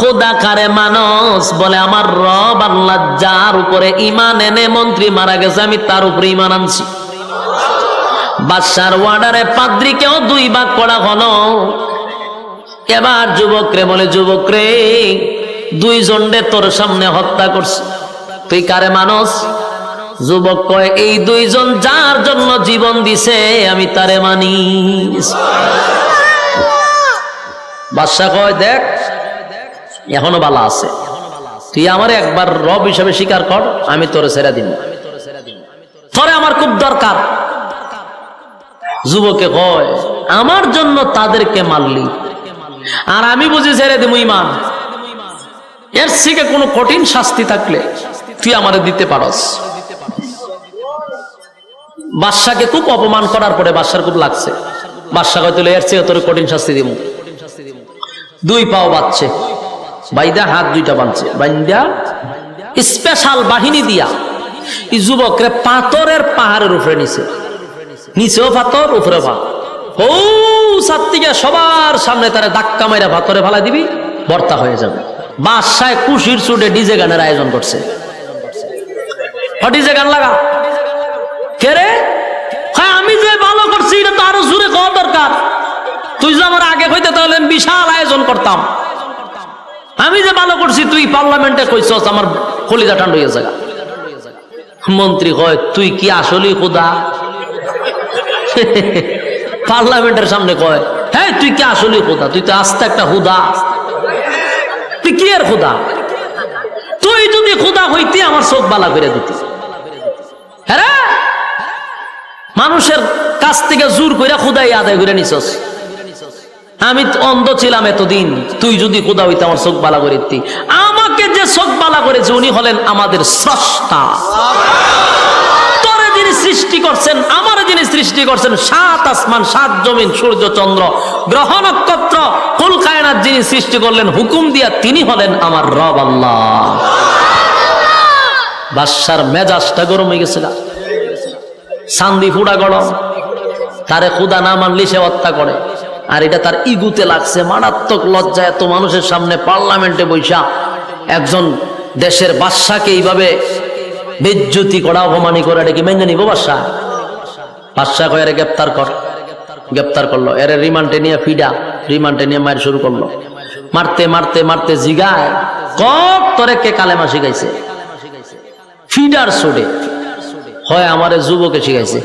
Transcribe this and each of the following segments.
খোদা কারে মানুষ বলে? আমার রব আল্লাহ যার উপরে ঈমান এনে মন্ত্রী মারা গেছে আমি তার উপরে ঈমান আনছি। বাদশার ওয়ার্ডারে পাদ্রীকেও 2 ভাগ করা হলো। এবার যুবকরে বলে, যুবকরে 2 জনরে তোর সামনে হত্যা করছে, তুই কারে মানুষ? যুবক কয়, এই 2 জন যার জন্য জীবন দিছে আমি তারে মানি। বাদশা কয়, দেখ এখনো বালা আছে, তুই আমার একবার রব হিসেবে স্বীকার কর, আমি তোরে ছেড়ে দিন, তোরে আমার খুব দরকার। যুবকে কয়, আমার জন্য তাদেরকে মারলি আর আমি বুঝি ছেড়ে দিব ঈমান? এর থেকে কোনো কঠিন শাস্তি থাকলে তুই আমারে দিতে পারস। বাদশাকে খুব অপমান করার পরে বাদশার খুব লাগছে। বাদশা কয়, তুই এর থেকে তোর কঠিন শাস্তি দিব। 2 পাও বাঁধছে, বাইদা হাত 2টা বাঁধছে, বাইন্দা স্পেশাল বাহিনী দিয়া এই যুবকরে পাথরের পাহাড়ের উপরে নিছে, নিচেও পাথর উপরে পাথর। ও সাত্তিকে সবার সামনে তারা ধাক্কা মাইরা পাথরে ফালা দিবি, বর্তা হয়ে যাবে। বাদশায় খুশির চুটে ডিজে গানের আয়োজন করছে। ডিজে গান লাগা কে রে? হ্যাঁ আমি যে ভালো করছি এটা তো আরো জোরে কওয়া দরকার। তুই যে আমার আগে কইতে তাহলে বিশাল আয়োজন করতাম। আমি যে ভালো করছি তুই পার্লামেন্টে কইছস, আমার কলিজা ঠান্ডা হয়ে যায়। মন্ত্রী কয়, তুই কি আসলেই খোদা? পার্লামেন্টের সামনে কয়, হ্যাঁ তুই কি আসলেই খোদা? তুই তো আস্তে একটা হুদা, তুই কি এর খোদা? তুই যদি খোদা হইতি আমার চোখ বালা করে দিতি। হ্যাঁ মানুষের কাছ থেকে জোর করে খোদাই আদায় করে নিছস। আমি অন্ধ ছিলাম এতদিন, তুই যদি খোদা হইতে আমার চোখ বালা করে দিতি। আমাকে যে চোখ বালা করেছে উনি হলেন আমাদের স্রষ্টা। তোরে যিনি সৃষ্টি করছেন, আমার যিনি সৃষ্টি করছেন, 7 আসমান 7 জমিন সূর্য চন্দ্র গ্রহ নক্ষত্র কুল কায়নাত যিনি সৃষ্টি করলেন হুকুম দিয়া, তিনি হলেন আমার রব আল্লাহ। বাদশার মেজাজটা গরম হয়ে গেছিল, চান্দি ফুড়া গরম। তারে খোদা না মানলি সে হত্যা করে, আর এটা তার ইগুতে লাগছে মারাত্মক লজ্জা। এত মানুষের সামনে পার্লামেন্টে বৈশা একজন দেশের বাদশাকে এইভাবে বেজ্জতি করা, অপমানি করে, এটা কি মেনে নিব বাদশা? বাদশা কয়, এরে গ্রেপ্তার কর। গ্রেপ্তার করলো, এর রিমান্ডে নিয়ে রিমান্ডে নিয়ে মার শুরু করলো। মারতে মারতে মারতে জিগায়, কত তোরে কে কালেমা শিখাইছে? ফিডার ছুটে হয় আমারে যুবকে শিখাইছে।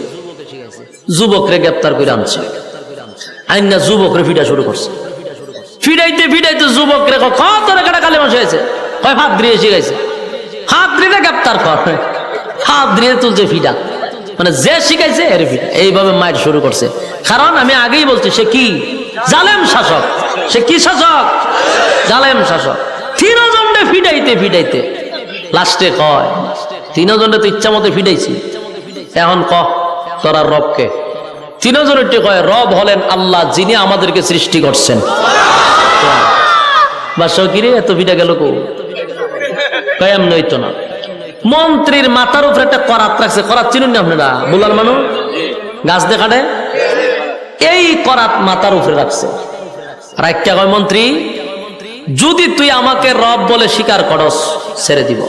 যুবকরে গ্রেপ্তার করে আনছে, আইনা যুবকরে ফিডা শুরু করছে। ফিডাইতে ফিডাইতে যুবকরে তোরে কেটা কালেমা শিখাইছে? হয় হাত দিয়ে শিখাইছে। হাত দিয়ে গ্রেপ্তার কর, হাত দিয়ে তুলছে ফিডা, মানে যে শিখাইছে এর ফিডা। এইভাবে মায়ের শুরু করছে। কারণ আমি আগেই বলছি, সে কি জালেম শাসক। সে কি শাসক? জালেম শাসক। 3 জনে ফিডাইতে ফিডাইতে লাস্টে কয়, 3 জনে তো ইচ্ছা মতো ফিডাইছি, এখন ক তোরা রবকে। 3 জনের কয়, রব হলেন আল্লাহ যিনি আমাদেরকে সৃষ্টি করছেন। বাদশা কিরে এত ফিডা গেল কো? কয়াম নইতো না। মন্ত্রীর মাথার উপরে একটা করাত রাখছে। করাত চিনুন না আপনারা? বুলার মানুষ গাছ দেখাটে, এই করাত মাথার উপরে রাখছে। রাখা কয়, মন্ত্রী যদি তুই আমাকে রব বলে স্বীকার করস ছেড়ে দিব,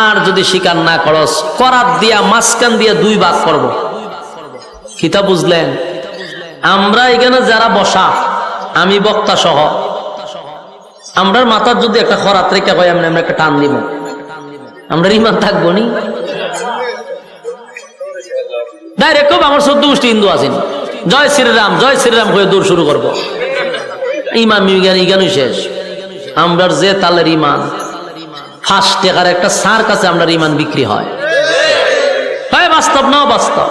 আর যদি স্বীকার না করস করাত দিয়া মাঝখান দিয়া 2 ভাগ করব। কিতা বুঝলেন? আমরা এখানে যারা বসা, আমি বক্তা সহ, আমরার মাথার যদি একটা খরাত রেখে হয় আমরা একটা টান দিব, আমরা ইমান থাকবো নি? ডাইরেক্ট আমার 14 গোষ্ঠী হিন্দু আছেন, জয় শ্রীরাম হয়ে দূর শুরু করবো। ইমান ইগানই শেষ। আমরার যে তালের ইমান 5 টাকার একটা সার কাছে আমরা ইমান বিক্রি হয়। বাস্তব না বাস্তব?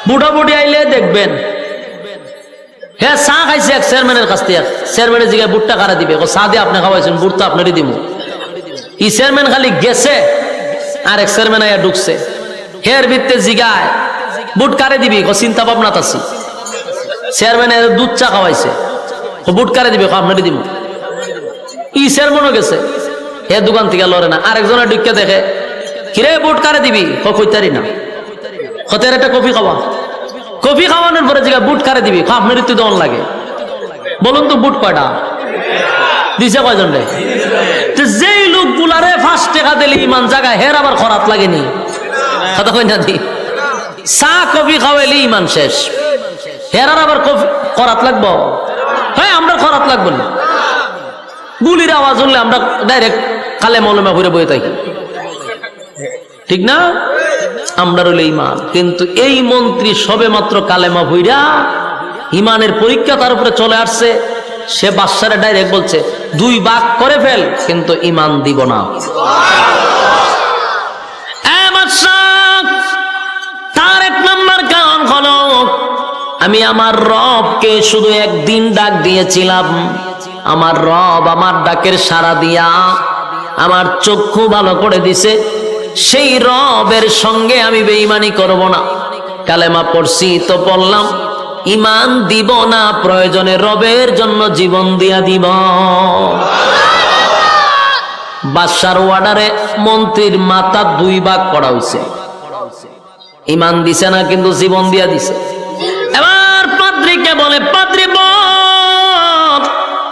বুড়া বুড়ি আইলে দেখবেন, হ্যাঁ চা খাইছে এক চেয়ারম্যানের কাছ থেকে, চেয়ারম্যানের জিগায় বুটটা কারা দিবে? চা দিয়ে আপনি খাওয়াইছেন, বুট তো আপনারই দিব। ই চেয়ারম্যান খালি গেছে আর এক চেয়ারম্যান আয়া ঢুকছে, হের ভিত্তে জিগায় বুট কারে দিবি? চিন্তা ভাবনা আছি। চেয়ারম্যান দুধ চা খাওয়াইছে, বুট কারে দিবে? আপনারই দিব। ই চেয়ারম্যানও গেছে, হে দোকান থেকে লড়ে না। আরেকজনের ঢুকে দেখে, কিরে বুট কারে দিবি? কইতারি না। হতের একটা কফি খাওয়া, কফি খাওয়ানোর পরে জিগা বুট কারে দিবি? আপনারই তো দন লাগে। বলুন তো বুট কয়টা? দিছে কয়জন রে? যেই লোকগুলারে 5 টাকা দিলে ইমান জায়গায় হের আবার খরাত লাগেনি, কথা কই না দি? চা কফি খাওয়াইলে ইমান শেষ, হেরার আবার খরাত লাগবো? হ্যাঁ, আমরা খরাত লাগবো না। গুলির আওয়াজ হলে আমরা ডাইরেক্ট কালে মলমে ঘুরে বয়ে থাকি, ঠিক না? আমরা রইলে ইমান। কিন্তু এই মন্ত্রী সবে মাত্র কালেমা ভুইরা ইমানের পরীক্ষা তার উপরে চলে আসছে, সে বাদশারে ডাইরেক্ট বলছে 2 ভাগ করে ফেল, কিন্তু ইমান দিব না। তার 1 নম্বর কারণ হলো, আমি আমার রবকে শুধু একদিন ডাক দিয়েছিলাম, আমার রব আমার ডাকের সাড়া দিয়া আমার চক্ষু ভালো করে দিছে, সেই রবের সঙ্গে আমি বেঈমানি করব না। কালেমা পড়ছি তো পড়লাম, ইমান দিব না, প্রয়োজনে রবের জন্য জীবন দিয়া দিব। বাদশার অর্ডারে মন্ত্রীর মাথা 2 ভাগ করা হয়েছে, ইমান দিছে না কিন্তু জীবন দিয়া দিছে। এবার পাদ্রীকে বলে, পাদ্রী বল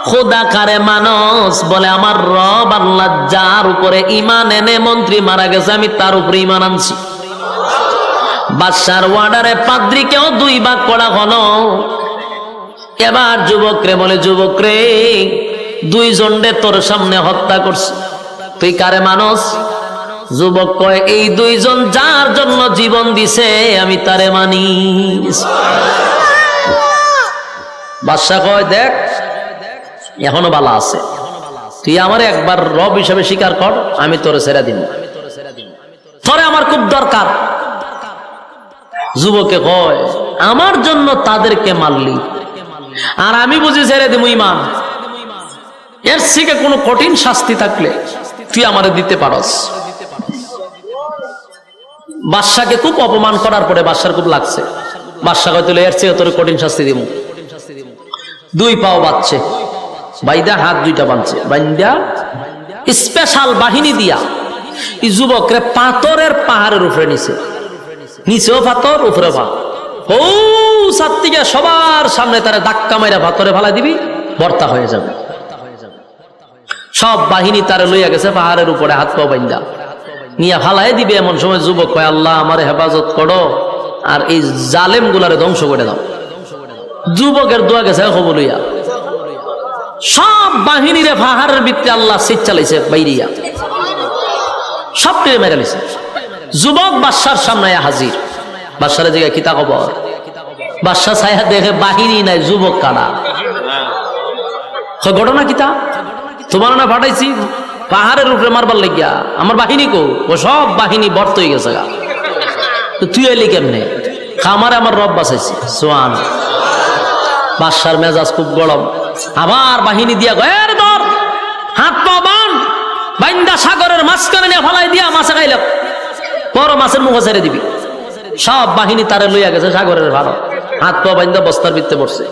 খোদা কারে মানুষ? বলে আমার রব আল্লাহ যার উপরে ইমান এনে মন্ত্রী মারা গেছে, আমি তার উপরে ইমান আনছি। বাদশার অর্ডারে পাদ্রীকেও 2 ভাগ করা হলো। এবার যুবকরে বলে, যুবকরে 2 জনরে তোর সামনে হত্যা করছে, তুই কারে মানুষ? যুবক কয়, এই 2 জন যার জন্য জীবন দিছে আমি তারে মানি। বাদশা কয়, দেখ এখনো বালা আছে, তুই আমার একবার রব হিসেবে স্বীকার কর, আমি তোরে ছেড়ে দিন, তোরে আমার খুব দরকার। যুবকে কয়, আমার জন্য তাদেরকে মারলি আর আমি বুঝি ছেড়ে দিব ইমান? এর থেকে কোনো কঠিন শাস্তি থাকলে তুই আমারে দিতে পারস। বাদশাকে খুব অপমান করার পরে বাদশার খুব লাগছে। বাদশা কয়, তুলে এর চেয়ে তোর কঠিন শাস্তি দিব। 2 পাও বাঁধছে, বাইদা হাত 2টা বাঁধছে, বাইন্দা স্পেশাল বাহিনী দিয়া এই যুবকরে পাথরের পাহাড়ের উপরে নিছে, নিচেও পাথর উপরে পাথর। ও সাত্তিকে সবার সামনে তারা ধাক্কা মাইরা পাথরে ফালাই দিবি, বর্তা হয়ে যাবে। সব বাহিনী তারে লইয়া গেছে পাহাড়ের উপরে, হাত পা বাইন্দা নিয়া ফালাই দিবে। এমন সময় যুবক কয়, আল্লাহ আমারে হেফাজত করো আর এই জালেম গুলারে ধ্বংস করে দাও। যুবকের দোয়া গেছে খবর লইয়া, সব বাহিনীরে পাহাড়ের ভিতরে আল্লাহ সিট চালাইছে, বাইরিয়া সব টেনে মেরে লিছে। যুবক বাদশার সামনে হাজির। বাদশারে জায়গায় কিতা খবর? বাদশা ছায়া দেখে বাহিনী নাই, যুবক কারা। ঘটনা কিতা? তোমার না পাঠাইছি পাহাড়ের উপরে মারবার লাগিয়া, আমার বাহিনী কো? ও সব বাহিনী বর্ত হয়ে গেছে গা। তুই এলি কেমনে? খামারে আমার রব বাঁচাইছি। সোয়ান। বাদশার মেজাজ খুব গরম, আবার বাহিনী দিয়া গয়ের ধর, হাত পা বান, বাইন্দা সাগরের মাঝখানে নিয়ে ফালাই দিয়া মাছে খাইলাম, বড় মাছের মুখে ছেড়ে দিবি। সব বাহিনী তারে লইয়া গেছে সাগরের ভাড়া, হাত পা বাইন্দা বস্তার ভিতরে পড়ছে,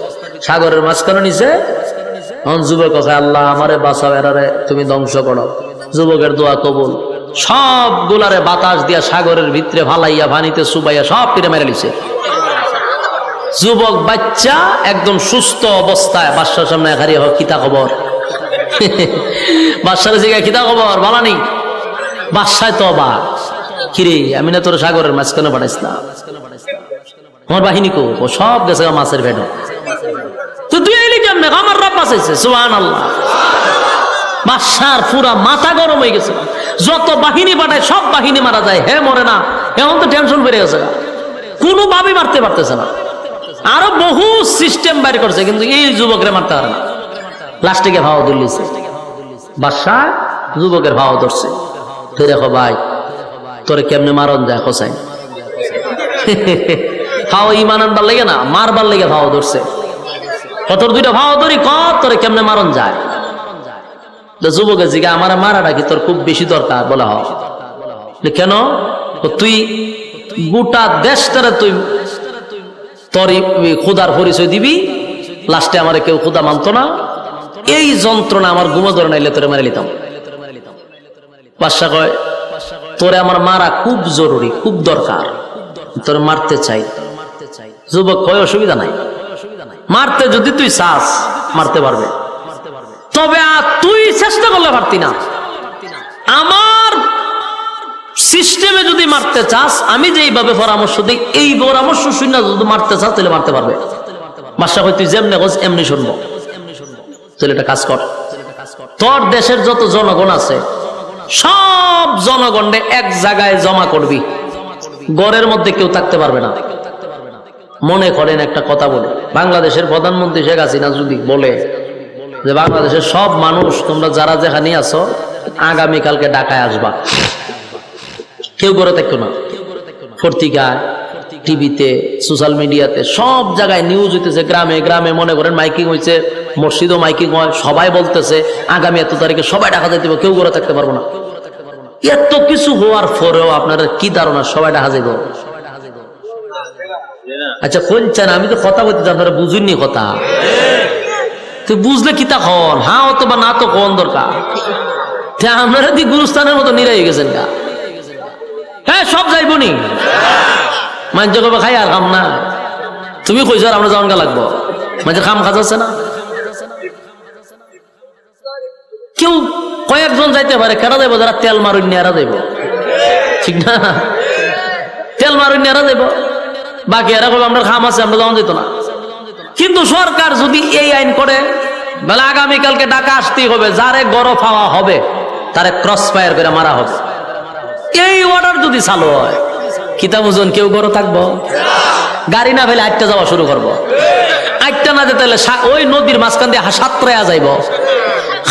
সাগরের মাঝখানে নিছে। যুবক কথা, আল্লাহ আমারে বাঁচাও, এরারে তুমি ধ্বংস করো। যুবকের দোয়া কবুল। সব গুলারে বাতাস দিয়া সাগরের ভিতরে ফালাইয়া পানিতে চুবাইয়া সব তীরে মেরে লিছে। যুবক বাচ্চা একদম সুস্থ অবস্থায় বাদশার সামনে হারিয়ে হোক, কিতা খবর? বাদশার জায়গায় কিতা খবর বালানি? বাদশায় তো অবাক, কিরে আমি না তোর সাগরের মাঝখানে পাঠাইছিলাম, আমার বাহিনী কো? ও সব গেছে মাছের ভেড়। তো তুই এলি কেমনে? আমার রব বাঁচাইছে। সুবহানাল্লাহ। বাদশার পুরা মাথা গরম হয়ে গেছে। যত বাহিনী পাঠায় সব বাহিনী মারা যায়, হে মরে না। এখন তো টেনশন বেড়ে গেছে, কোনো ভাবে মারতে পারতেছে না। আরো বহু সিস্টেম বাইর করছে, কিন্তু এই যুবকের মারতে পারে না। লাস্টে গিয়ে ভাও ধরলিছে বাদশা, যুবকের ভাও ধরছে। তুই দেখো ভাই, তোরে কেমনে মারন যায় খোসাই। ভাও ইমান আনবার লেগে না, মারবার লেগে ভাও ধরছে। তোর 2টা ভাও ধরি, কত তোরে কেমনে মারন যায়। যুবকের জিগা, আমার মারাটা কি তোর খুব বেশি দরকার? বলা হয় কেন? তুই গোটা দেশটারে তুই তোর খুদার পরিচয় দিবি, লাস্টে আমার কেউ খুদা মানতো না, এই যন্ত্রণা আমার ঘুমো ধরে নাইলে তোরে মারে লিতাম। বাদশা কয়, তোরে আমার মারা খুব জরুরি, খুব দরকার, তোরে মারতে চাই। যুবক কয়, অসুবিধা নাই, মারতে যদি তুই চাস মারতে পারবে। তবে তুই চেষ্টা করলে পারতি না। আমার সিস্টেমে যদি মারতে চাস, আমি যেইভাবে পরামর্শ দিই এই পরামর্শ শুনে যদি মারতে চাস তাহলে মারতে পারবে। বাদশা কই তুই যেমনি কস এমনি শুনবো, তাহলে এটা কাজ কর। তোর দেশের যত জনগণ আছে সব জনগণে এক জায়গায় জমা করবি, ঘরের মধ্যে কেউ থাকতে পারবে না। মনে করেন একটা কথা বলে, বাংলাদেশের প্রধানমন্ত্রী শেখ হাসিনা যদি বলে যে বাংলাদেশের সব মানুষ তোমরা যারা যেখানে আছো আগামীকালকে ঢাকায় আসবা, কেউ করে থাকতো না। পত্রিকায়, টিভিতে, সোশ্যাল মিডিয়াতে সব জায়গায় নিউজ হইতেছে, গ্রামে গ্রামে মনে করেন মাইকিং হয়েছে, মসজিদও মাইকিং হয়, সবাই বলতেছে আগামী এত তারিখে সবাই ঢাকা যাইতে হবে, কেউ করে থাকতে পারবো না। এত কিছু হওয়ার পরেও আপনারা কি ধারণা সবাই ঢাকা যাইব? আচ্ছা কোনছেন, আমি তো কথা বলতে আপনারা বুঝুননি কথা। তুই বুঝলে কি তা খন, হ্যাঁ অথবা না তো কোন দরকার। আপনারা কি গুরুস্থানের মতো নিরাই গেছেন গা? হ্যাঁ সব যাইব নি, মাঞ্জ করবে খাই আর খাম না। তুমি কইছো আর আমরা যাওয়ান গা লাগবো, মাঝে খাম খাজাচ্ছে না। কেউ কয়েকজন যাইতে পারে, কেনা যাইব যারা তেল মারুন নেরা যাইব, ঠিক না? তেল মারুন নেরা যাইব, বাকি এরা কবে আমরা খাম আছে আমরা যাওয়া যেত না। কিন্তু সরকার যদি এই আইন করে বলে আগামীকালকে ঢাকা আসতেই হবে, যারে গড় পাওয়া হবে তারে ক্রস ফায়ার করে মারা হবে, এই অর্ডার যদি চালু হয়, কিতাব ওজন কেউ গড় থাকবো? গাড়ি না ফেলে আটটা যাওয়া শুরু করবো। আটটা না যেতে ওই নদীর মাঝখান দিয়ে সাঁতরাইয়া যাইব,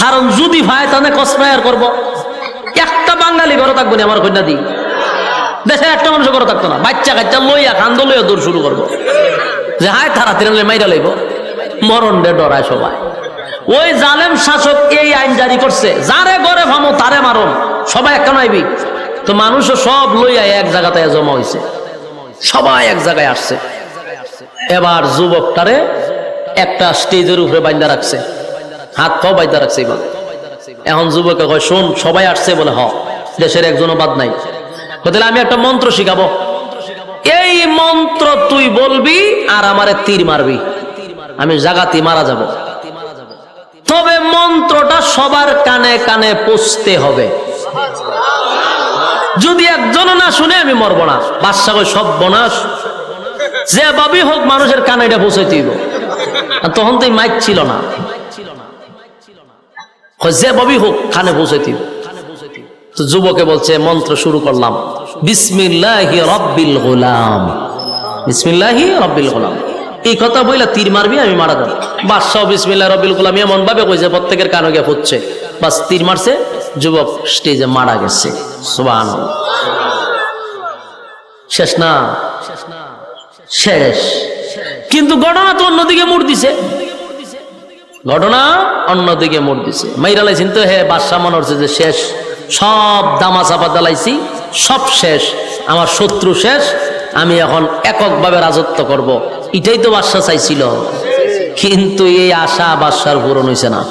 কারণ যদি ভাই তাহলে ক্রস ফায়ার করবো। একটা বাঙালি গড় থাকবো না আমার কন্যা দি, দেশের একটা মানুষ গড় থাকতো না। বাচ্চা কাচ্চা লইয়া কান্দ লইয়া দৌড় শুরু করবো, যে হায় তাড়াতাড়ি মাইরা লইব, মরণ ডে ডরায় সবাই। ওই জালেম শাসক এই আইন জারি করছে, যারে গড়ে ভামো তারে মারণ, সবাই একটা নাইবি। তো মানুষও সব লইয়া এক জায়গাতে জমা হয়েছে, সবাই এক জায়গায় আসছে। এবার যুবকটারে একটা স্টেজের উপরে বাইন্দা রাখছে, হাত পাও বাইন্দা রাখছে। এখন যুবকে কয় শোন সবাই আসছে বলে, হ দেশের একজনও বাদ নাই। তাহলে আমি একটা মন্ত্র শিখাবো, এই মন্ত্র তুই বলবি আর আমারে তীর মারবি, আমি জাগাতি মারা যাব। তবে মন্ত্রটা সবার কানে কানে পৌঁছতে হবে, যদি একজন না শুনে আমি মরবো না। বাদশা কই সব বনাস, যে ভাবি হোক মানুষের কানে এটা পৌঁছাইতে হইব। তখন তো মাইক ছিল না, যে ভাবি হোক কানে পৌঁছাইতে হইব। তো যুবকে বলছে মন্ত্র শুরু করলাম, বিসমিল্লাহি রাব্বিল গোলাম, বিসমিল্লাহি রাব্বিল গোলাম। এই কথা বইলা তীর মারবি, আমি মারা যাব। বাদশাহ বিসমিল্লাহ রাব্বিল গোলাম এমন ভাবে কইছে প্রত্যেকের কানে গিয়ে ফুটছে, বাস তীর মারছে, যুবক স্টেজে মারা গেছে। সুবহানাল্লাহ। শেষ না? শেষ। কিন্তু ঘটনা তো অন্যদিকে মোড় দিছে, ঘটনা অন্যদিকে মোড় দিছে। মাইরা লাইছেন তো, হে বাদশাহ মনে হচ্ছে যে শেষ, সব দামা চাপা দালাইছি, সব শেষ, আমার শত্রু শেষ, আমি এখন এককভাবে রাজত্ব করব। এটাই তো বাদশা চাইছিল, কিন্তু এই আশা বাদশার পূরণ হয়েছে না।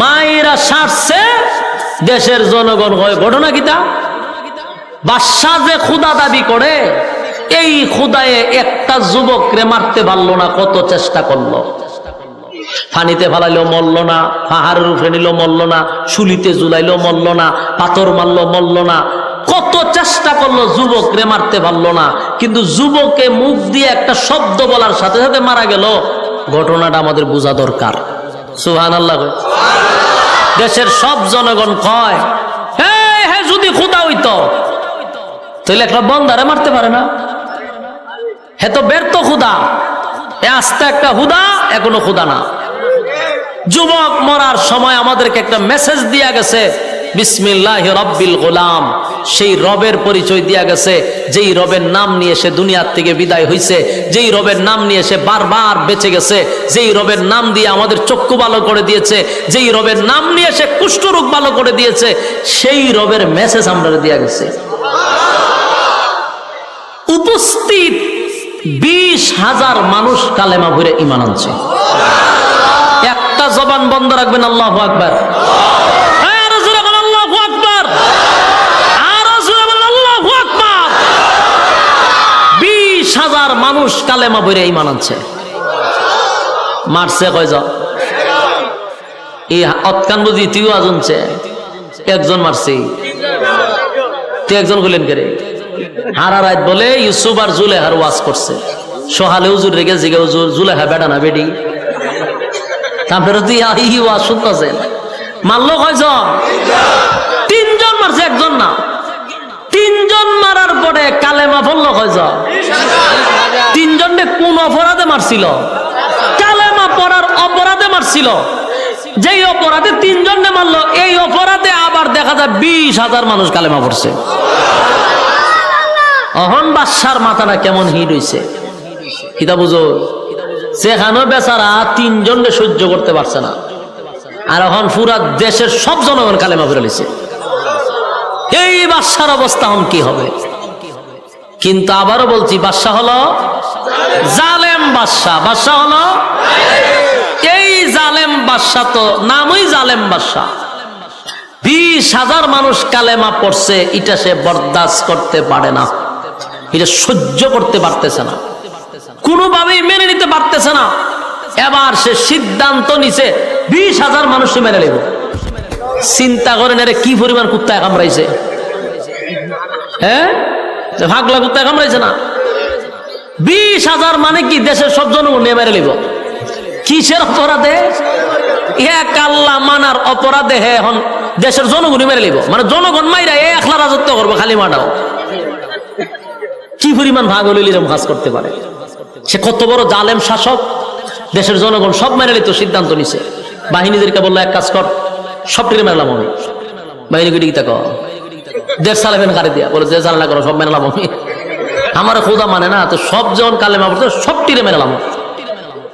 মায়েরা সারছে, দেশের জনগণ হয় ঘটনা কিতা? বাদশা যে খুদা দাবি করে, এই খুদায়ে একটা যুবকরে মারতে পারলো না, কত চেষ্টা করলো। পানিতে ফালাইলো মরল না, পাহাড়ের উপরে নিল মরল না, শুলিতে ঝুলাইলো মরল না, পাথর মারলো মরল না, কত চেষ্টা করলো যুবক রে মারতে পারলো না। কিন্তু যুবকে মুখ দিয়ে একটা শব্দ বলার সাথে সাথে মারা গেল। ঘটনাটা আমাদের বোঝা দরকার। সুবহানাল্লাহ। দেশের সব জনগণ কয়, হে যদি খোদা হইতো তাহলে একটা বন্দারে মারতে পারে না, হে তো ব্যর্থ খুদা, এ আস্তে একটা হুদা, এখনো খুদা না। যুবক মরার সময় আমাদেরকে একটা মেসেজ দিয়া গেছে, বিসমিল্লাহি রাব্বিল গোলাম। সেই রবের পরিচয় দিয়া গেছে, যেই রবের নাম নিয়ে সে দুনিয়ার থেকে বিদায় হইছে, যেই রবের নাম নিয়ে সে বারবার বেঁচে গেছে, যেই রবের নাম দিয়ে আমাদের চক্ষু ভালো করে দিয়েছে, যেই রবের নাম নিয়ে সে কুষ্ঠরোগ ভালো করে দিয়েছে, সেই রবের মেসেজ আমরা দিয়া গেছে। উপস্থিত 20,000 মানুষ কালেমা ভরে ঈমান আনছে। একটা জবান বন্ধ রাখবেন, আল্লাহু আকবার। 20,000 মানুষ কালেমা ভরে ঈমান আনছে। মারছে কয়জন? এই অতকান বুঝি তুইও আজনছে একজন মারছে তুই একজন গেলেন কে রে হারা রাত বলে ইউসুফ আর জুলেহার ওয়াজ করছে সহালে হুজুর রেগে জিগে হুজুর জুলেহা বেটা না বেডি তারপরে তুই এই ওয়াজ শুনতেছেন মারলো কয়জন তিনজন মারছে একজন না তিনজন মারার পরে কালেমা পড়লো কয়জন তিনজনকে কোন অপরাধে মারছিল কালেমা পড়ার অপরাধে মারছিল যেই অপরাধে তিনজনকে মারলো এই অপরাধে আবার দেখা যায় 20,000 মানুষ কালেমা পড়ছে অহন বাদশার মাথাটা কেমন হিট হইছে কিতা বুঝো সেখানে বেচারা তিনজনকে সহ্য করতে পারছে না আর এখন পুরা দেশের সব জনগণ কালেমা পড়ে লিছে এই বাদশার অবস্থা এখন কি হবে কিন্তু আবারও বলছি বাদশা হলো জালেম বাদশা বাদশা হলো এই জালেম বাদশা তো নামই জালেম বাদশা 20,000 মানুষ কালেমা পড়ছে এটা সে বরদাস্ত করতে পারে না এটা সহ্য করতে পারতেছে না কোনোভাবেই মেনে নিতে পারতেছে না এবার সে সিদ্ধান্ত নিছে 20,000 মানুষ মেনে নেব চিন্তা করেন আরে কি পরিমাণ কুত্তায় কামড়াইছে হ্যাঁ ভাগলা কুত্তায় কামড়াইছে না 20,000 মানে কি দেশের সব জনগণ নিয়ে মেরে নিব কিসের অপরাধে এক আল্লাহ মানার অপরাধে হে এখন দেশের জনগণই মেরে নিব মানে জনগণ মাইরা একলা রাজত্ব করবো খালি মাটাও কি পরিমাণ ভাগ হলে এরকম কাজ করতে পারে সে কত বড় জালেম শাসক দেশের জনগণ সব মেনে নিত সিদ্ধান্ত নিছে বাহিনীদেরকে বললো এক কাজ কর সব টিরে মেরলাম আমি বাহিনী কি তা কর দেশ চালাবেন গাড়ি দিয়া বলে দেশ চালনা করো সব মেরলাম আমি আমার খোদা মানে না তো সব যখন কালেমা পড়তো সব টিরে মেরলাম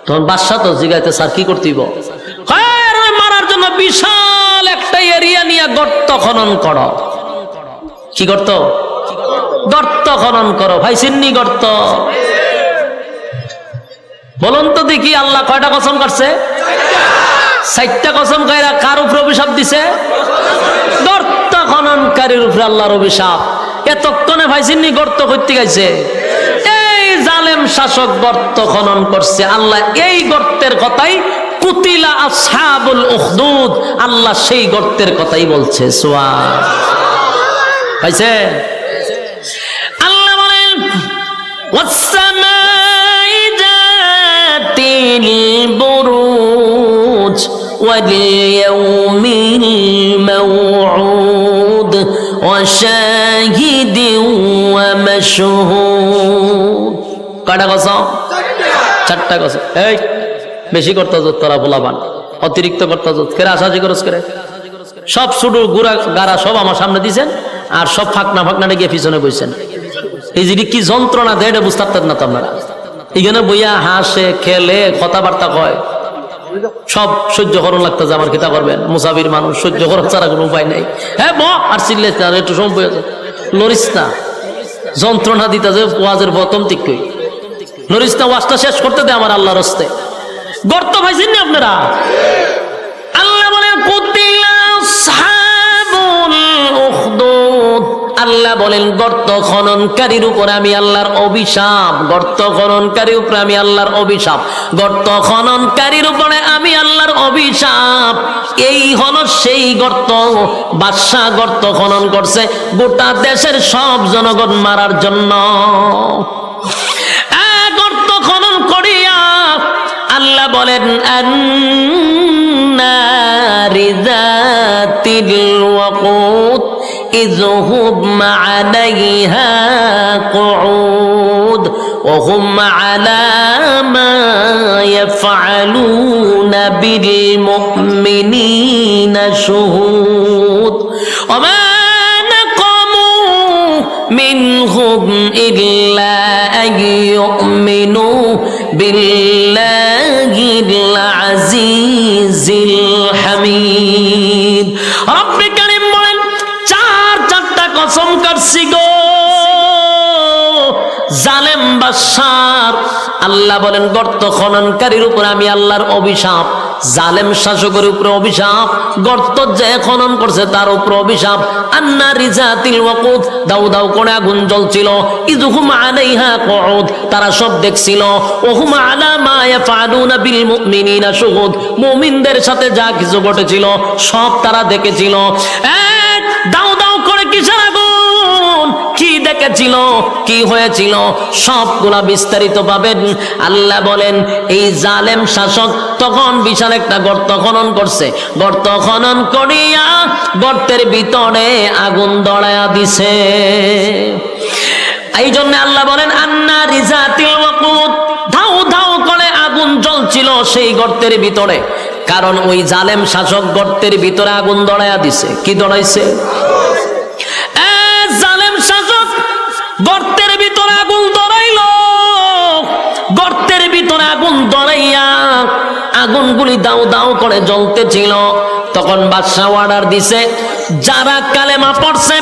তখন বাদশা তো জিগাইতে স্যার কি করতেইব মারার জন্য বিশাল একটা এরিয়া নিয়ে গর্ত খনন করো কি গর্ত গর্ত খনন করো ভাই সিন্নি গর্ত বলুন তো দেখি আল্লাহ কয়টা কসম করছে 4টা কসম কইরা কার উপর অভিশাপ দিছে গর্ত খননকারীর উপরে আল্লাহর অভিশাপ এতক্ষণে ভাই সিন্নি গর্ত করতে গেছে এই জালেম শাসক গর্ত খনন করছে আল্লাহ এই গর্তের কথাই কুতিলা আসহাবুল উখদুদ আল্লাহ সেই গর্তের কথাই বলছে সুবহান পাইছে আল্লাহ বলেন ওয়াসসামাই যাতিল বুরুজ ওয়াল ইয়াউমিল মাওউদ ওয়া শাহিদিন ওয়া মাশহুদ কয়টা কসম 4টা কসম এই বেশি করতে যত তোরা বলাবান অতিরিক্ত করতে যত কেরা আশাজি করস করে সব শুধু গুড়া গাড়া সব আমার সামনে দিয়েছেন আর সব ফাঁকনা গিয়ে পিছনে বইছেন এই যে কি যন্ত্রণা দেয় এটা বুঝতে পারতেন না তো আপনারা এখানে বইয়া হাসে খেলে কথাবার্তা কয় সব সহ্য করুন লাগতেছে আমার কিতা করবেন মুসাফির মানুষ সহ্য করার ছাড়া কোনো উপায় নেই হ্যাঁ আর চিল্লে একটু সময় বইয়া লরিস না যন্ত্রণা দিতে যে ওয়াজের প্রথম দিকই লরিস না ওয়াজটা শেষ করতে দে আমার আল্লাহর হস্তে গর্ত পাইছেন না আপনারা আল্লাহ বলেন কুতিলা আসহাবুল উখদুদ আল্লাহ বলেন গর্ত খননকারীর উপর আমি আল্লাহর অভিশাপ গর্ত খননকারীর উপর আমি আল্লাহর অভিশাপ গর্ত খননকারীর উপরে আমি আল্লাহর অভিশাপ এই হলো সেই গর্ত বাদশা গর্ত খনন করছে গোটা দেশের সব জনগণ মারার জন্য গর্ত খনন করিয়া আল্লাহ বলেন আন্নারি যাতিল ওয়াকুদ ইযহুম আলাইহা কুউদ ওয়া হুম আলা মা ইয়াফআলুনা বিল মুমিনিনা শুহুদ ওয়া মা নাকামু মিনহুম ইল্লা আন ইউমিনু বিল্লাহিল আজিজিল হামিদ রব্বে কারীম বলেন 4টা কসম করছি গো জালেম বাদশার আল্লাহ বলেন গর্ত খননকারীর উপর আমি আল্লাহর অভিশাপ জালেম শাসকের উপরে অভিশাপ, গর্ত যে খনন করছে তার উপরে অভিশাপ। আন্নারি যাতিল ওয়াকুদ, দাউ দাউ করে আগুন জ্বলছিল। ইযহুম আলাইহা কুউদ, তারা সব দেখছিল। ওহুম আলা মা ইয়াফআলুনা বিল মুমিনিনা শুহুদ, মুমিনদের সাথে যা কিছু ঘটেছিল সব তারা দেখেছিল। দাউ দাউ করে কিসের আগুন, কি দেখেছিল, কি হয়েছিল, সবগুলা বিস্তারিত পাবেন। আল্লাহ বলেন এই জালেম শাসক তখন বিশাল একটা গর্ত খনন করছে, গর্ত খনন করিয়া গর্তের ভিতরে আগুন দড়ায়া দিছে। এই জন্য আল্লাহ বলেন আন্নারি যাতিল ওয়াকুদ, ধাউ ধাউ করে আগুন জ্বলছিল সেই গর্তের ভিতরে। কারণ ওই জালেম শাসক গর্তের ভিতরে আগুন দড়ায়া দিছে। কি দড়াইছে? জালেম শাসক গর্তের ভিতরে আগুন দড়াইল। গর্তের ভিতরে আগুন দড়াইয়া আগুনগুলি দাউ দাউ করে জ্বলতেছিল। তখন বাদশা অর্ডার দিছে, যারা কালেমা পড়ছে,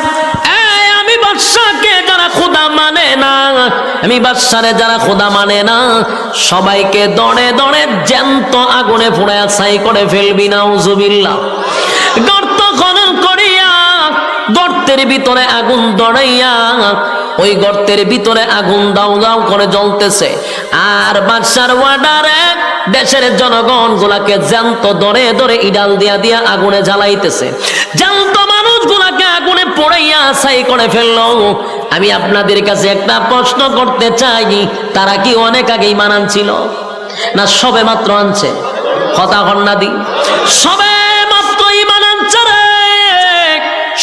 আমি বাদশাকে যারা খোদা মানে না, আমি বাদশারে যারা খোদা মানে না, সবাইকে দড়ে দড়ে জ্যান্ত আগুনে পুড়ায়া ছাই করে ফেলবি। নাউজুবিল্লাহ। গর্ত খনন করিয়া গর্তের ভিতরে আগুন দড়াইয়া ওই গর্তের ভিতরে আগুন দাউ দাউ করে জ্বলতেছে। আর বাদশার অর্ডারে দেশের জনগণ গুলাকে জ্যান্ত ধরে ধরে ইডাল দিয়া দিয়া আগুনে জ্বালাইতেছে। জ্যান্ত মানুষগুলাকে আগুনে পোড়াইয়া ছাই করে ফেললো। আমি আপনাদের কাছে একটা প্রশ্ন করতে চাই, তারা কি অনেক আগে ঈমান আনছিল না সবে মাত্র আনছে? কথা কন্যা দি, সবে মাত্র ঈমান আনছে রে।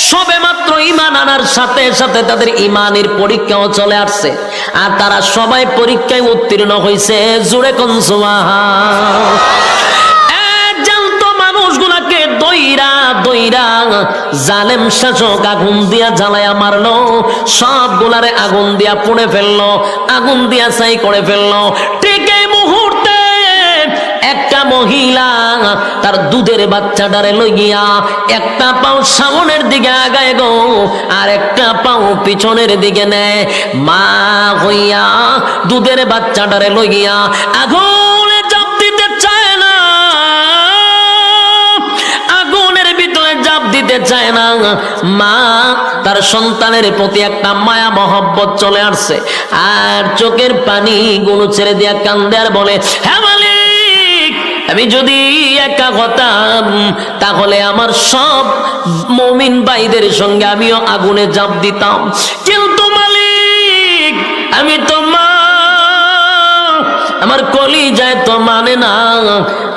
সবে মাত্র ঈমান আনার সাথে সাথে তাদের ঈমানের পরীক্ষাও চলে আসছে, আর তারা সবাই পরীক্ষায় উত্তীর্ণ হয়েছে। জোরে কোন সুবহান। জানত মানুষগুলাকে দইরা দইরা জালেম শাসক আগুন দিয়া জ্বালায়া মারলো, সবগুলারে আগুন দিয়া পুড়ে ফেললো, আগুন দিয়া ছাই করে ফেললো। ঠিক এই মুহূর্তে একটা মহিলা তার দুধের বাচ্চাটারে লইয়া একটা পাও সামনের দিকে আগায় গো, আর একটা পাও পিছনের দিকে নেয়। মা হইয়া দুধের বাচ্চাটারে লইয়া আগুনে চাপ দিতে চায় না, আগুনের ভিতরে চাপ দিতে চায় না। মা তার সন্তানের প্রতি একটা মায়া মহব্বত চলে আসছে, আর চোখের পানি গুলো ছেড়ে দিয়া কান্দে আর বলে, হ্যাঁ মালিক, আমি যদি একা হতাম তাহলে আমার সব মুমিন ভাইদের সঙ্গে আমিও আগুনে ঝাঁপ দিতাম। কিন্তু মালিক, আমি তো মা, আমার কলিজায় তো মানে না।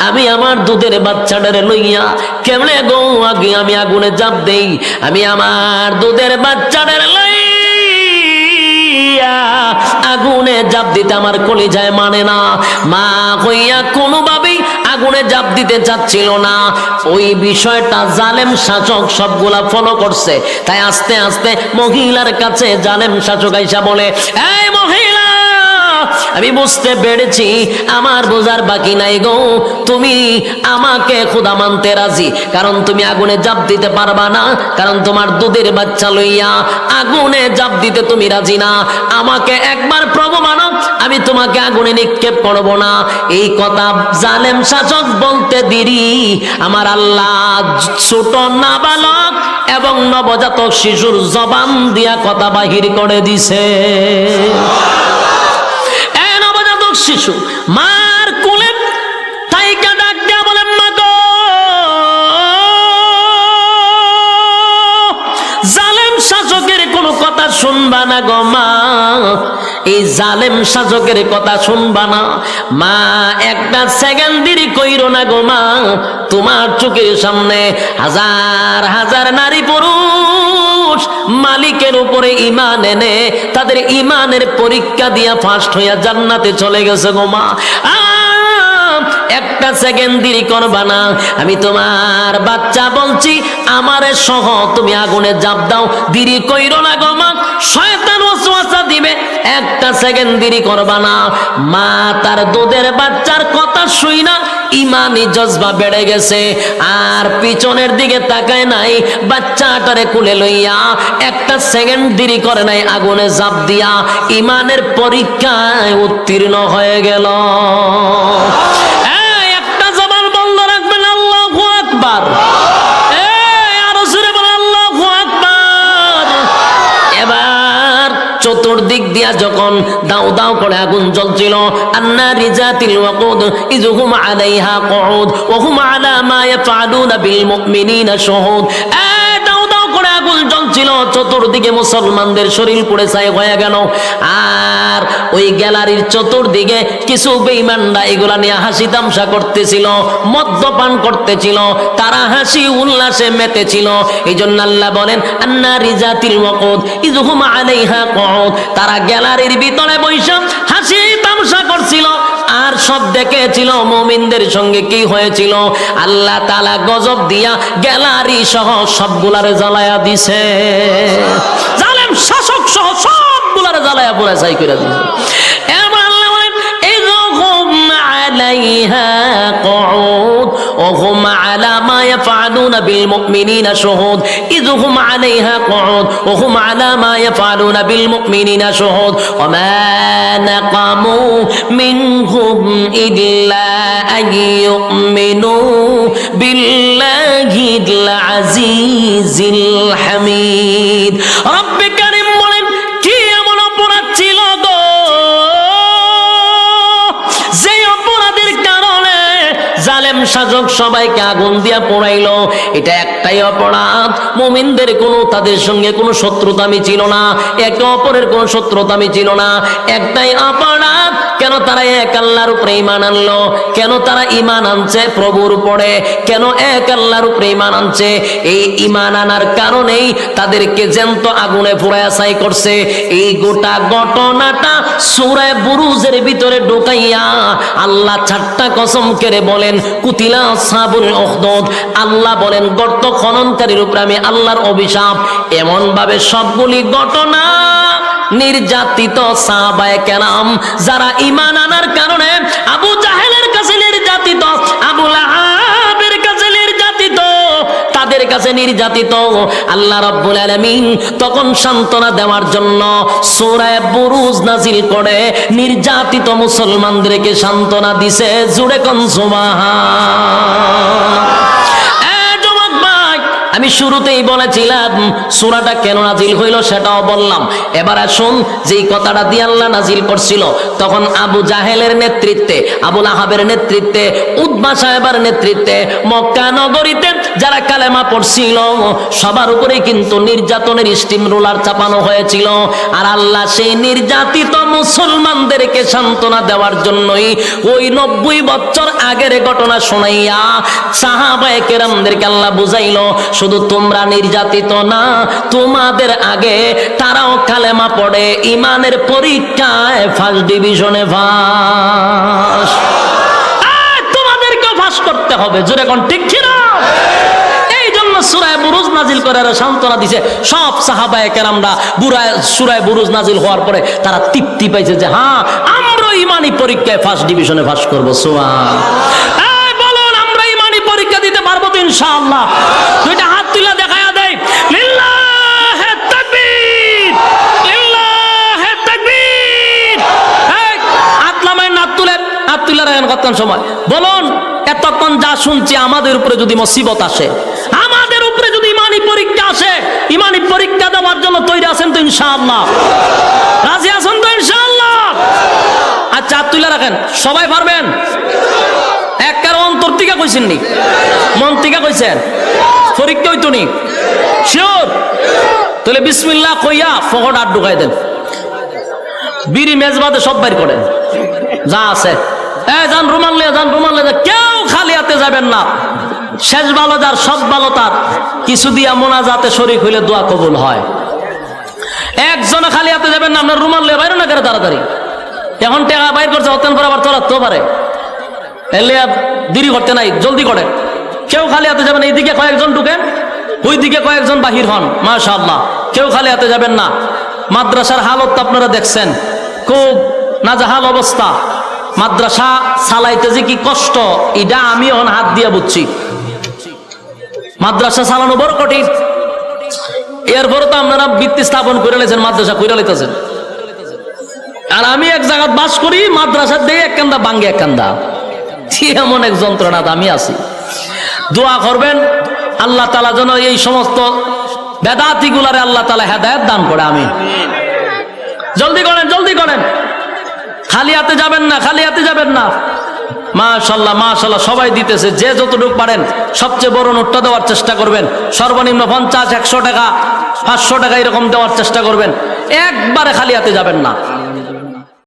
আমি আমার দুধের বাচ্চাটারে লইয়া কেমনে গো আগে আমি আগুনে ঝাঁপ দেই? আমি আমার দুধের বাচ্চাটারে লইয়া আগুনে ঝাঁপ দিতে আমার কলিজায় মানে না। মা হইয়া কোনোভাবেই আগুনে ঝাঁপ দিতে চাচ্ছিল না। ওই বিষয়টা জালেম শাসক সবগুলা ফলো করছে। তাই আস্তে আস্তে মহিলার কাছে জালেম শাসক আইসা বলে, এই মহিলা, আমি বুঝতে পেরেছি, আমার বোঝার বাকি নাই গো, তুমি আমাকে খোদা মানতে রাজি, কারণ তুমি আগুনে ঝাঁপ দিতে পারবা না, কারণ তোমার দুধের বাচ্চা লইয়া আগুনে ঝাঁপ দিতে তুমি রাজি না। আমাকে একবার প্রভু মানো, আমি তোমাকে আগুনে নিক্ষেপ করব না। এই কথা জালেম শাসক বলতে দেরি আমার আল্লাহ ছোট নাবালক এবং নবজাতক শিশুর জবান দিয়া কথা বাহির করে দিছে। শিশু মার কোলে তাইকা ডাক দিয়া বলে, মা গো, জালেম শাসকের কোনো কথা শুনবা না গো মা, এই জালেম শাসকের কথা শুনবা না মা, একটা সেকেন্ড দেরি কইরো না গো মা। তোমার চোখের সামনে হাজার হাজার নারী পুরুষ মালিকের উপরে ঈমান এনে তাদের ঈমানের পরীক্ষা দিয়া ফার্স্ট হইয়া জান্নাতে চলে গেছে গো মা। একটা সেকেন্ড দেরি করবা না, আমি তোমার বাচ্চা বলছি, আমারে সহ তুমি আগুনে ঝাঁপ দাও, দেরি কইরো না গো মা, শয়তান ওয়াসওয়াসা দিবে, একটা সেকেন্ড দেরি করবা না। মা তার দুধের বাচ্চার কথা শুই না ইমানি জজবা বেড়ে গেছে, আর পিছনের দিকে তাকায় নাই, বাচ্চাটারে কুলে লইয়া একটা সেকেন্ড দেরি করে নাই, আগুনে ঝাঁপ দিয়া ইমানের পরীক্ষায় উত্তীর্ণ হয়ে গেল। একটা জবান বন্ধ রাখ দাও দাও করে আগুন জ্বলছিল। আন্নারি যাতিল ওয়াকুদ ইয হুম আলাইহা কুউদ ওয়া হুম আলা মা ইয়াফআলুনা বিল মুমিনিনা শুহুদ। দাও দাও করে আগুন জ্বলছিল, চতুর্দিকে মুসলমানদের শরীর পুড়ে ছাই হয়ে গেল। আর ওই গ্যালারির চতুর্দিকে কিছু বেঈমানরা এগুলা নিয়ে হাসি তামসা করতেছিল, মদ্যপান করতেছিল, তারা হাসি উল্লাসে মেতেছিল। এই জন্য আল্লাহ বলেন আন্নারি যাতিল ওয়াকুদ ইয হুম আলাইহা কুউদ, তারা গ্যালারির ভিতরে বসে হাসি তামসা করছিল। আর সব দেখেছিল মুমিনদের সঙ্গে কি হয়েছিল। আল্লাহ তাআলা গজব দিয়া গ্যালারি সহ সবগুলারে জ্বালায়া দিছে, জালেম শাসক সহ সবগুলারে জ্বালায়া পুরা ছাই করে দিছে। এবার আল্লাহ বলেন ইযহুম আলাইহা কুউদ ওয়া হুম আলা মা ইয়াফআলুনা বিল মুমিনিনা শুহুদ ইযহুম আলাইহা কুউদ ওয়া হুম আলা মা ইয়াফআলুনা বিল মুমিনিনা শুহুদ ওয়া মা নাকামু মিনহুম ইল্লা আন ইউমিনু বিল্লাহিল আজিজিল হামিদ। রব্বে কারীম বলেন কি এমন অপরাধ ছিল গো, যে অপরাধের কারণে জালেম শাসক সবাইকে আগুন দিয়া পোড়াইলো। এটা একটাই অপরাধ, মুমিনদের কোনো তাদের সঙ্গে কোনো শত্রুতামি ছিল না, একে অপরের কোনো শত্রুতামি ছিল না। একটাই অপরাধ, কেন তারা এক আল্লাহর উপরে ঈমান আনলো, কেন তারা ঈমান আনছে প্রভুর উপরে, কেন এক আল্লাহর উপরে ঈমান আনছে। এই ঈমান আনার কারণেই তাদেরকে জ্যান্ত আগুনে পোড়ায়া ছাই করছে। এই গোটা ঘটনাটা সূরা বুরুজের ভিতরে ঢুকাইয়া আল্লাহ 4টা কসম করে বলেন কুতিলা আসহাবুল উখদুদ। আল্লাহ বলেন গর্ত খননকারীর উপরে আমি আল্লাহর অভিশাপ। এমন ভাবে সবগুলি ঘটনা নির্যাতিত সাহাবায়ে কেরাম যারা ঈমান আনার কারণে আবু জাহেলের কাছে নির্যাতিত, আবু লাহাবের কাছে নির্যাতিত, তাদের কাছে নির্যাতিত। আল্লাহ রাব্বুল আলামিন তখন সান্ত্বনা দেওয়ার জন্য সূরা বুরুজ নাজিল করে নির্যাতিত মুসলমানদেরকে সান্ত্বনা দিছে। জুড়ে কোন সুবহান। আমি শুরুতেই বলেছিলাম সূরাটা কেন নাজিল হইল সেটাও বললাম। এবার আসুন যেই কথাটা দিয়ে আল্লাহ নাজিল করছিল, তখন আবু জাহেলের নেতৃত্বে, আবু লাহাবের নেতৃত্বে, উতবা সাহেবের নেতৃত্বে মক্কা নগরীতে যারা কালেমা পড়ছিল সবার উপরে কিন্তু নির্যাতনের স্টিম রোলার চাপানো হয়েছিল। আর আল্লাহ সেই নির্যাতিত মুসলমানদেরকে সান্ত্বনা দেওয়ার জন্যই ওই 90 বছর আগের ঘটনা শোনাইয়া সাহাবায়ে কেরামদেরকে আল্লাহ বুঝাইলো শুধু তোমরা নির্যাতিত না, তোমাদের আগে তারাও কালেমা পড়ে ঈমানের পরীক্ষায় ফার্স্ট ডিভিশনে পাস। তোমাদেরকেও পাস করতে হবে। জোরে কোন ঠিক কি না? এই জন্য সূরা বুরুজ নাজিল করে সান্ত্বনা দিছে সব সাহাবায়ে কেরামরা। সূরা বুরুজ নাজিল হওয়ার পরে তারা তৃপ্তি পাইছে যে হ্যাঁ আমরা ঈমানি পরীক্ষায় ফার্স্ট ডিভিশনে পাস করব। সুবহানাল্লাহ। বলুন আমরা ঈমানি পরীক্ষা দিতে পারবো তো ইনশাআল্লাহ? দুইটা হাত তুলে দেখায়া দেই। লিল্লাহে তাকবীর, লিল্লাহে তাকবীর। এই আতলামায় নাত তুলে রাখেন কতক্ষণ সময়। বলুন এতক্ষণ যা শুনছি আমাদের উপরে যদি মুসিবত আসে, আমাদের উপরে যদি ঈমানি পরীক্ষা আসে, ঈমানি পরীক্ষা দেওয়ার জন্য তৈরি আছেন তো ইনশাআল্লাহ? রাজি আছেন তো ইনশাআল্লাহ? আচ্ছা হাত তুলে রাখেন। সবাই পারবেন? একবার অন্তর থেকে কইছেন নি? মন থেকে কইছেন? পরীক্ষা হইতো নি? শিওর? তাহলে বিসমিল্লাহ কইয়া ফকট আর ঢুকাই দেন। বিড়ি মেজবাদে সব বাইর করেন যা আছে। যান রুমাল লিয়ে যান, রুমাল লিয়ে যান। কেউ খালি হাতে যাবেন না। শেষ ভালো যার সব ভালো তার। কিছু দিয়া মোনাজাতে শরীক হইলে দোয়া কবুল হয়। একজনে খালি হাতে যাবেন না। আপনার রুমাল লিয়ে বাইরে না করে তাড়াতাড়ি। এখন টাকা বাইর করছে হতেন করে আবার চলাতেও পারে। এলে দেরি করতে নাই, জলদি করেন। কেউ খালি হাতে যাবেন। এইদিকে কয়েকজন ঢুকেন, ওই দিকে কয়েকজন বাহির হন। মাশাআল্লাহ। কেউ খালি হাতে যাবেন না। মাদ্রাসার হালত আপনারা দেখছেন, খুব নাজাহাল অবস্থা। মাদ্রাসা চালাইতে যে কি কষ্ট এটা আমি এখন হাত দিয়ে বুঝছি। মাদ্রাসা চালানো বড় কঠিন। এরপরে তো আপনারা ভিত্তি স্থাপন করে লেছেন, মাদ্রাসা করে লেতেছেন। আর আমি এক জায়গায় বাস করি, মাদ্রাসার দিয়ে এক কান্দা বাঙ্গে এক কান্দা। এমন এক যন্ত্রণা আমি আছি। দোয়া করবেন আল্লাহ তাআলা যেন এই সমস্ত বেদাতি গুলারে আল্লাহ তাআলা হেদায়েত দান করে। আমি জলদি করেন, জলদি করেন। খালি হাতে যাবেন না, খালি হাতে যাবেন না। মাশাআল্লাহ মাশাআল্লাহ, সবাই দিতেছে। যে যতটুকু পারেন সবচেয়ে বড় নোটটা দেওয়ার চেষ্টা করবেন। সর্বনিম্ন 50, 100 টাকা, 500 টাকা এরকম দেওয়ার চেষ্টা করবেন। একবারে খালি হাতে যাবেন না।